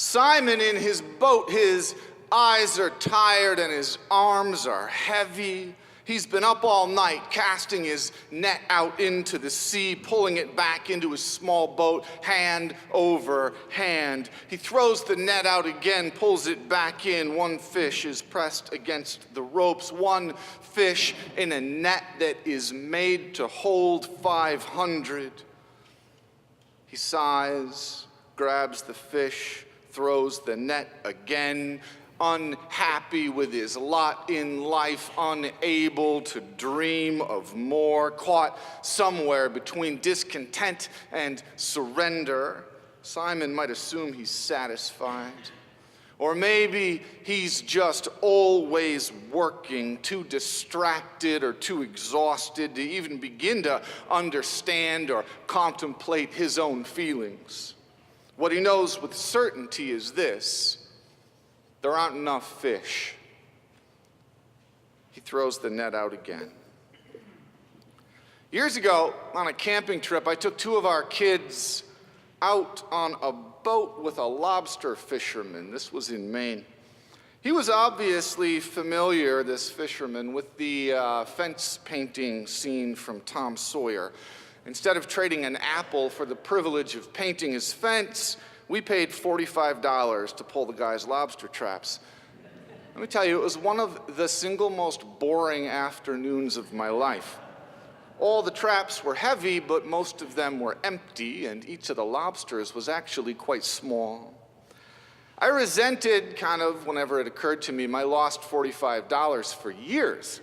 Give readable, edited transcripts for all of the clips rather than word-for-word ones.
Simon in his boat, his eyes are tired and his arms are heavy. He's been up all night casting his net out into the sea, pulling it back into his small boat, hand over hand. He throws the net out again, pulls it back in. One fish is pressed against the ropes. One fish in a net that is made to hold 500. He sighs, grabs the fish, throws the net again, unhappy with his lot in life, unable to dream of more, caught somewhere between discontent and surrender. Simon might assume he's satisfied. Or maybe he's just always working, too distracted or too exhausted to even begin to understand or contemplate his own feelings. What he knows with certainty is this: there aren't enough fish. He throws the net out again. Years ago, on a camping trip, I took two of our kids out on a boat with a lobster fisherman. This was in Maine. He was obviously familiar, this fisherman, with the fence painting scene from Tom Sawyer. Instead of trading an apple for the privilege of painting his fence, we paid $45 to pull the guy's lobster traps. Let me tell you, it was one of the single most boring afternoons of my life. All the traps were heavy, but most of them were empty, and each of the lobsters was actually quite small. I resented, whenever it occurred to me, my lost $45 for years.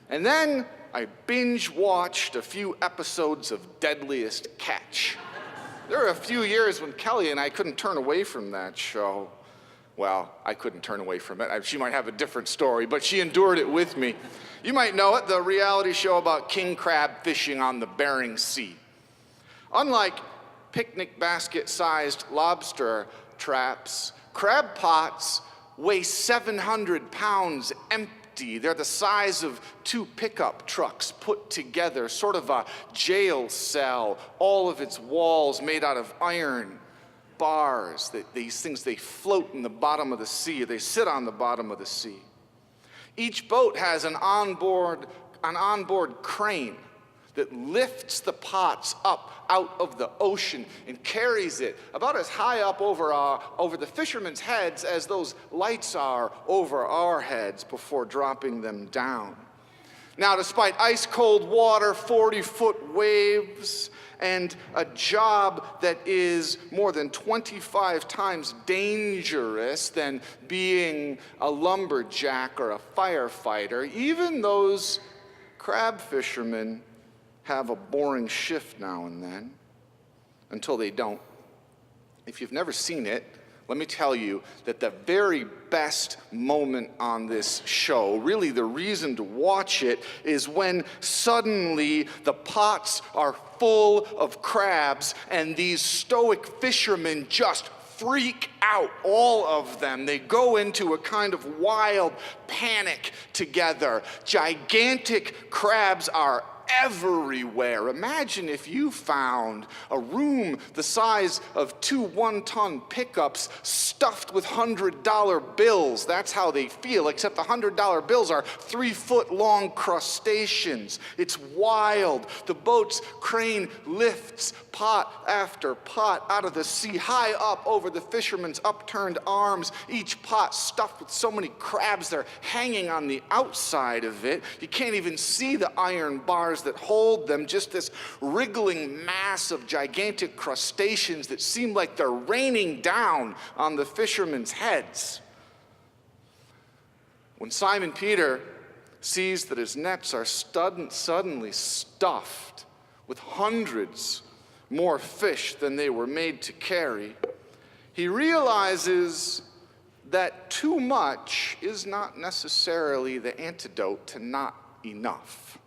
And then I binge-watched a few episodes of Deadliest Catch. There were a few years when Kelly and I couldn't turn away from that show. Well, I couldn't turn away from it. She might have a different story, but she endured it with me. You might know it, the reality show about king crab fishing on the Bering Sea. Unlike picnic basket-sized lobster traps, crab pots weigh 700 pounds empty. They're the size of two pickup trucks put together, sort of a jail cell, all of its walls made out of iron bars. These things, they float in the bottom of the sea. They sit on the bottom of the sea. Each boat has an onboard crane that lifts the pots up out of the ocean and carries it about as high up over the fishermen's heads as those lights are over our heads before dropping them down. Now, despite ice-cold water, 40-foot waves, and a job that is more than 25 times dangerous than being a lumberjack or a firefighter, even those crab fishermen have a boring shift now and then, until they don't. If you've never seen it, let me tell you that the very best moment on this show, really the reason to watch it, is when suddenly the pots are full of crabs and these stoic fishermen just freak out, all of them. They go into a kind of wild panic together. Gigantic crabs are everywhere. Imagine if you found a room the size of 2 one-ton pickups stuffed with $100 bills. That's how they feel, except the $100 bills are 3-foot-long crustaceans. It's wild. The boat's crane lifts pot after pot out of the sea, high up over the fishermen's upturned arms, each pot stuffed with so many crabs they're hanging on the outside of it. You can't even see the iron bars that hold them, just this wriggling mass of gigantic crustaceans that seem like they're raining down on the fishermen's heads. When Simon Peter sees that his nets are suddenly stuffed with hundreds more fish than they were made to carry, he realizes that too much is not necessarily the antidote to not enough.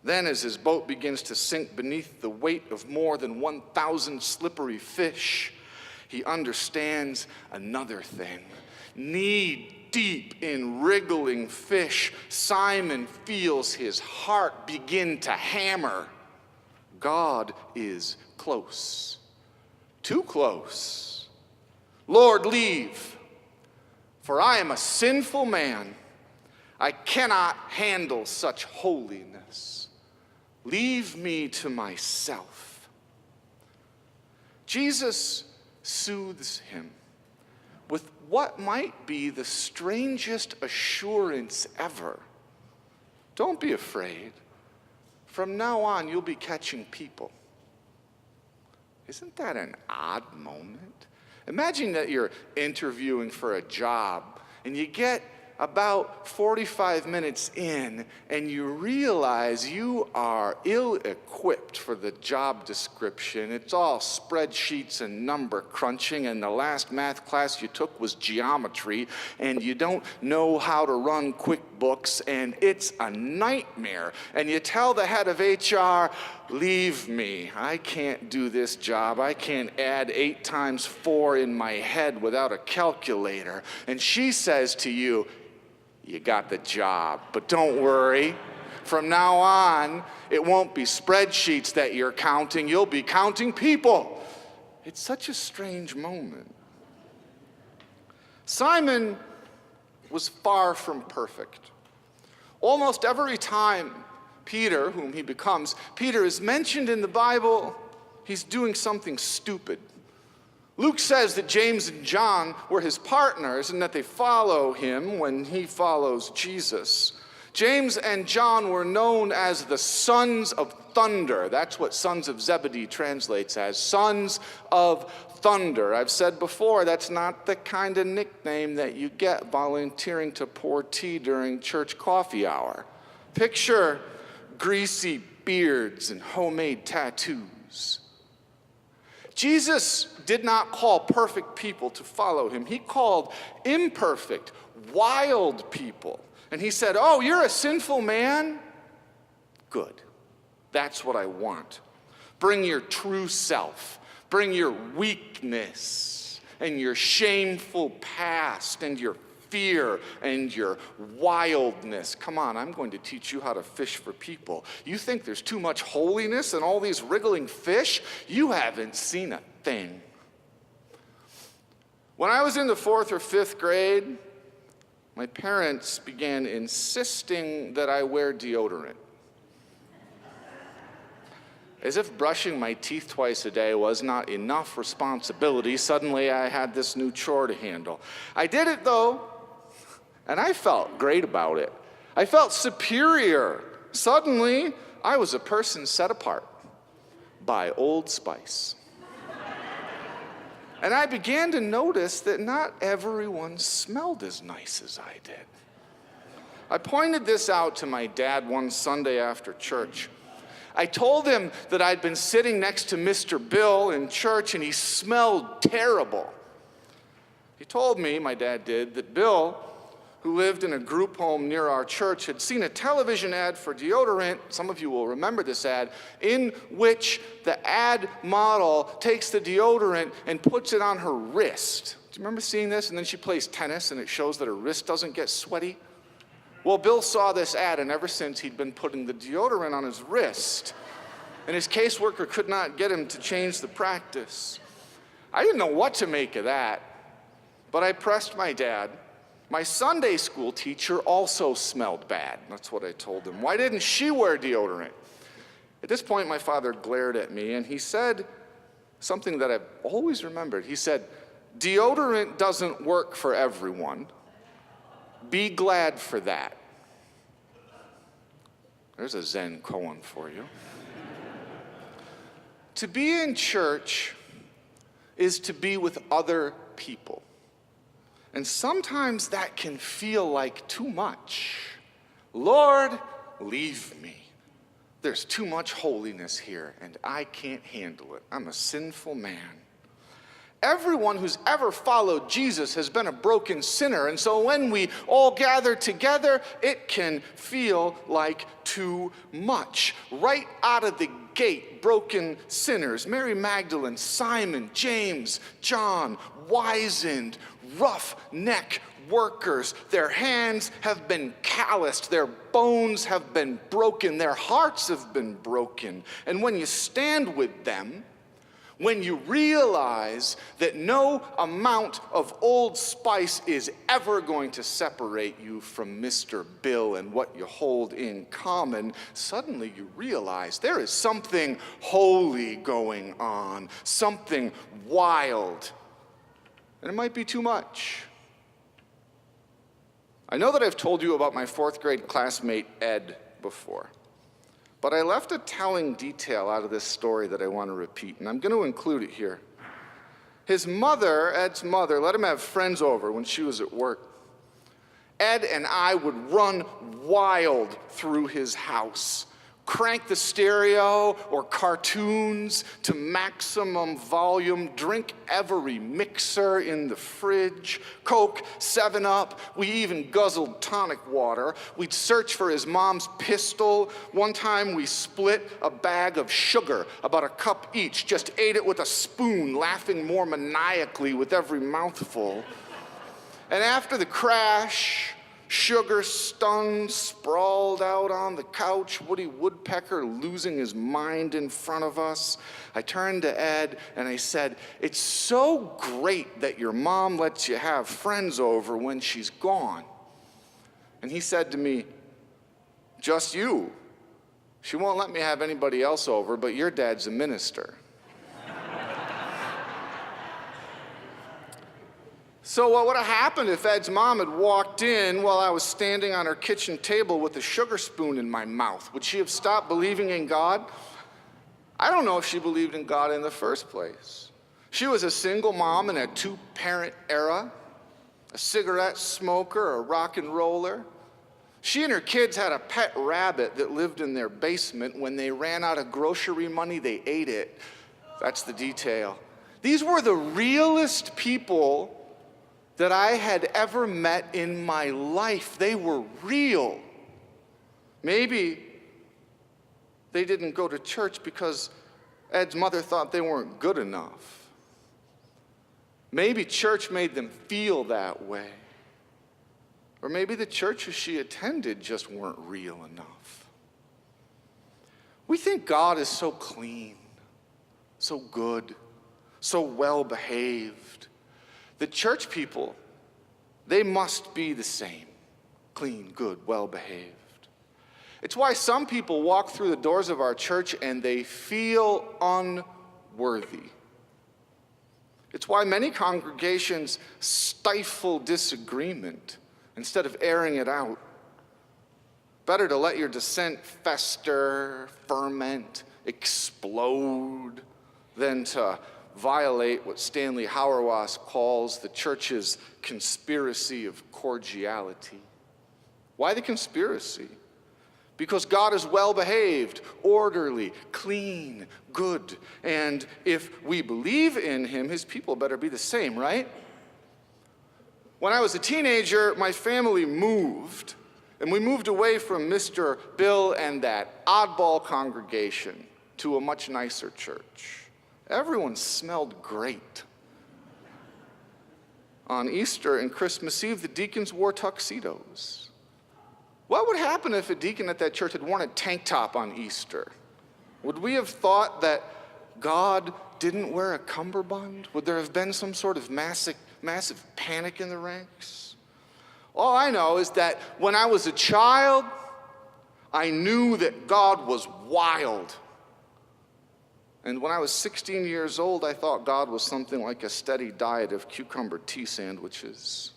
Then, as his boat begins to sink beneath the weight of more than 1,000 slippery fish, he understands another thing. Knee-deep in wriggling fish, Simon feels his heart begin to hammer. God is close, too close. Lord, leave, for I am a sinful man. I cannot handle such holiness. Leave me to myself." Jesus soothes him with what might be the strangest assurance ever. Don't be afraid. From now on, you'll be catching people. Isn't that an odd moment? Imagine that you're interviewing for a job and you get about 45 minutes in and you realize you are ill-equipped for the job description. It's all spreadsheets and number crunching, and the last math class you took was geometry, and you don't know how to run QuickBooks, and it's a nightmare. And you tell the head of HR, "Leave me. I can't do this job. I can't add 8 times 4 in my head without a calculator." And she says to you, "You got the job, but don't worry. From now on, it won't be spreadsheets that you're counting. You'll be counting people." It's such a strange moment. Simon was far from perfect. Almost every time Peter, whom he becomes, Peter is mentioned in the Bible, he's doing something stupid. Luke says that James and John were his partners and that they follow him when he follows Jesus. James and John were known as the sons of thunder. That's what sons of Zebedee translates as, sons of thunder. I've said before, that's not the kind of nickname that you get volunteering to pour tea during church coffee hour. Picture greasy beards and homemade tattoos. Jesus did not call perfect people to follow him. He called imperfect, wild people. And he said, "Oh, you're a sinful man? Good. That's what I want. Bring your true self. Bring your weakness and your shameful past and your fear and your wildness. Come on, I'm going to teach you how to fish for people. You think there's too much holiness in all these wriggling fish? You haven't seen a thing." When I was in the 4th or 5th grade, my parents began insisting that I wear deodorant. As if brushing my teeth twice a day was not enough responsibility, suddenly I had this new chore to handle. I did it though, and I felt great about it. I felt superior. Suddenly, I was a person set apart by Old Spice. And I began to notice that not everyone smelled as nice as I did. I pointed this out to my dad one Sunday after church. I told him that I'd been sitting next to Mr. Bill in church and he smelled terrible. He told me, my dad did, that Bill, who lived in a group home near our church, had seen a television ad for deodorant, some of you will remember this ad, in which the ad model takes the deodorant and puts it on her wrist. Do you remember seeing this? And then she plays tennis and it shows that her wrist doesn't get sweaty. Well, Bill saw this ad, and ever since he'd been putting the deodorant on his wrist, and his caseworker could not get him to change the practice. I didn't know what to make of that, but I pressed my dad. My Sunday school teacher also smelled bad. That's what I told him. Why didn't she wear deodorant? At this point, my father glared at me, and he said something that I've always remembered. He said, "Deodorant doesn't work for everyone. Be glad for that." There's a Zen koan for you. To be in church is to be with other people. And sometimes that can feel like too much. Lord, leave me. There's too much holiness here, and I can't handle it. I'm a sinful man. Everyone who's ever followed Jesus has been a broken sinner, and so when we all gather together, it can feel like too much. Right out of the gate, broken sinners, Mary Magdalene, Simon, James, John, wizened, rough-neck workers. Their hands have been calloused, their bones have been broken, their hearts have been broken. And when you stand with them, When you realize that no amount of Old Spice is ever going to separate you from Mr. Bill and what you hold in common, suddenly you realize there is something holy going on, something wild, and it might be too much. I know that I've told you about my 4th grade classmate, Ed, before. But I left a telling detail out of this story that I want to repeat, and I'm going to include it here. His mother, Ed's mother, let him have friends over when she was at work. Ed and I would run wild through his house, crank the stereo or cartoons to maximum volume, drink every mixer in the fridge, Coke, 7-Up. We even guzzled tonic water. We'd search for his mom's pistol. One time we split a bag of sugar, about a cup each, just ate it with a spoon, laughing more maniacally with every mouthful. And after the crash, sugar-stunned, sprawled out on the couch, Woody Woodpecker losing his mind in front of us, I turned to Ed and I said, "It's so great that your mom lets you have friends over when she's gone." And he said to me, "Just you. She won't let me have anybody else over, but your dad's a minister." So what would have happened if Ed's mom had walked in while I was standing on her kitchen table with a sugar spoon in my mouth? Would she have stopped believing in God? I don't know if she believed in God in the first place. She was a single mom in a 2-parent era, a cigarette smoker, a rock and roller. She and her kids had a pet rabbit that lived in their basement. When they ran out of grocery money, they ate it. That's the detail. These were the realest people that I had ever met in my life. They were real. Maybe they didn't go to church because Ed's mother thought they weren't good enough. Maybe church made them feel that way. Or maybe the churches she attended just weren't real enough. We think God is so clean, so good, so well-behaved. The church people, they must be the same. Clean, good, well-behaved. It's why some people walk through the doors of our church and they feel unworthy. It's why many congregations stifle disagreement instead of airing it out. Better to let your dissent fester, ferment, explode, than to violate what Stanley Hauerwas calls the church's conspiracy of cordiality. Why the conspiracy? Because God is well-behaved, orderly, clean, good, and if we believe in him, his people better be the same, right? When I was a teenager, my family moved, and we moved away from Mr. Bill and that oddball congregation to a much nicer church. Everyone smelled great. On Easter and Christmas Eve, the deacons wore tuxedos. What would happen if a deacon at that church had worn a tank top on Easter? Would we have thought that God didn't wear a cummerbund? Would there have been some sort of massive panic in the ranks? All I know is that when I was a child, I knew that God was wild. And when I was 16 years old, I thought God was something like a steady diet of cucumber tea sandwiches.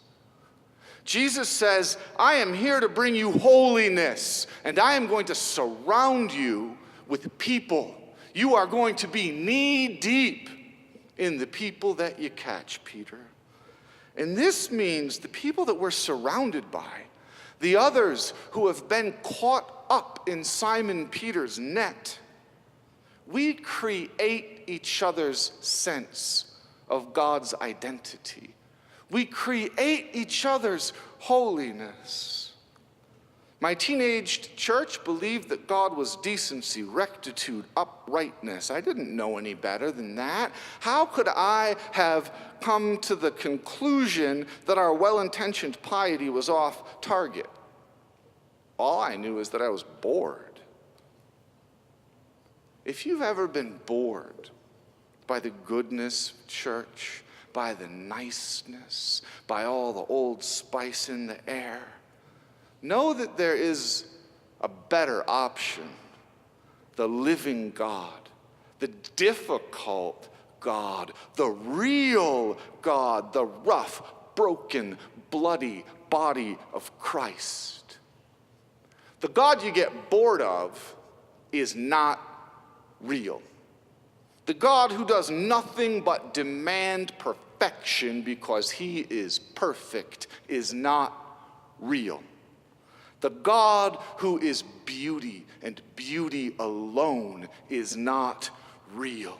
Jesus says, "I am here to bring you holiness, and I am going to surround you with people. You are going to be knee-deep in the people that you catch, Peter." And this means the people that we're surrounded by, the others who have been caught up in Simon Peter's net, we create each other's sense of God's identity. We create each other's holiness. My teenaged church believed that God was decency, rectitude, uprightness. I didn't know any better than that. How could I have come to the conclusion that our well-intentioned piety was off target? All I knew is that I was bored. If you've ever been bored by the goodness of church, by the niceness, by all the old spice in the air. Know that there is a better option, the living God, the difficult God, the real God, the rough, broken, bloody body of Christ. The God you get bored of is not real. The God who does nothing but demand perfection because he is perfect is not real. The God who is beauty and beauty alone is not real.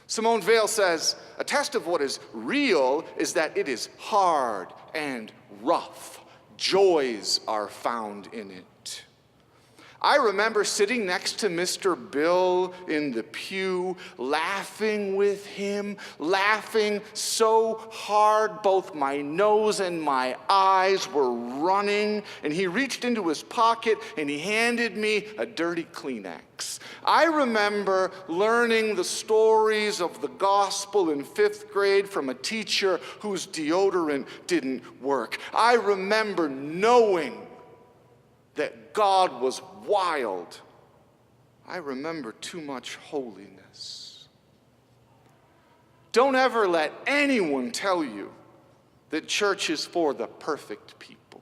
Simone Weil says, a test of what is real is that it is hard and rough. Joys are found in it. I remember sitting next to Mr. Bill in the pew, laughing with him, laughing so hard both my nose and my eyes were running, and he reached into his pocket and he handed me a dirty Kleenex. I remember learning the stories of the gospel in 5th grade from a teacher whose deodorant didn't work. I remember knowing that God was wild. I remember too much holiness. Don't ever let anyone tell you that church is for the perfect people.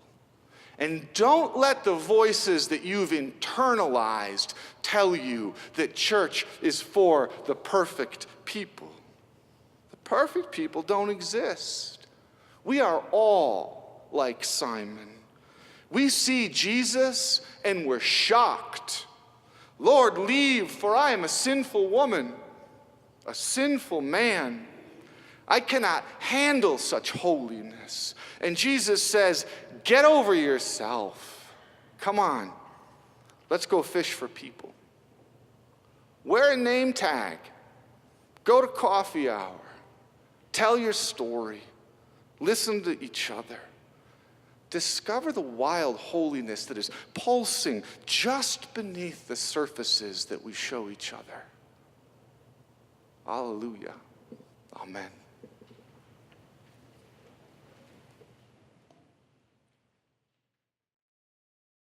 And don't let the voices that you've internalized tell you that church is for the perfect people. The perfect people don't exist. We are all like Simon. We see Jesus and we're shocked. Lord, leave, for I am a sinful woman, a sinful man. I cannot handle such holiness. And Jesus says, get over yourself. Come on, let's go fish for people. Wear a name tag. Go to coffee hour. Tell your story. Listen to each other. Discover the wild holiness that is pulsing just beneath the surfaces that we show each other. Hallelujah. Amen.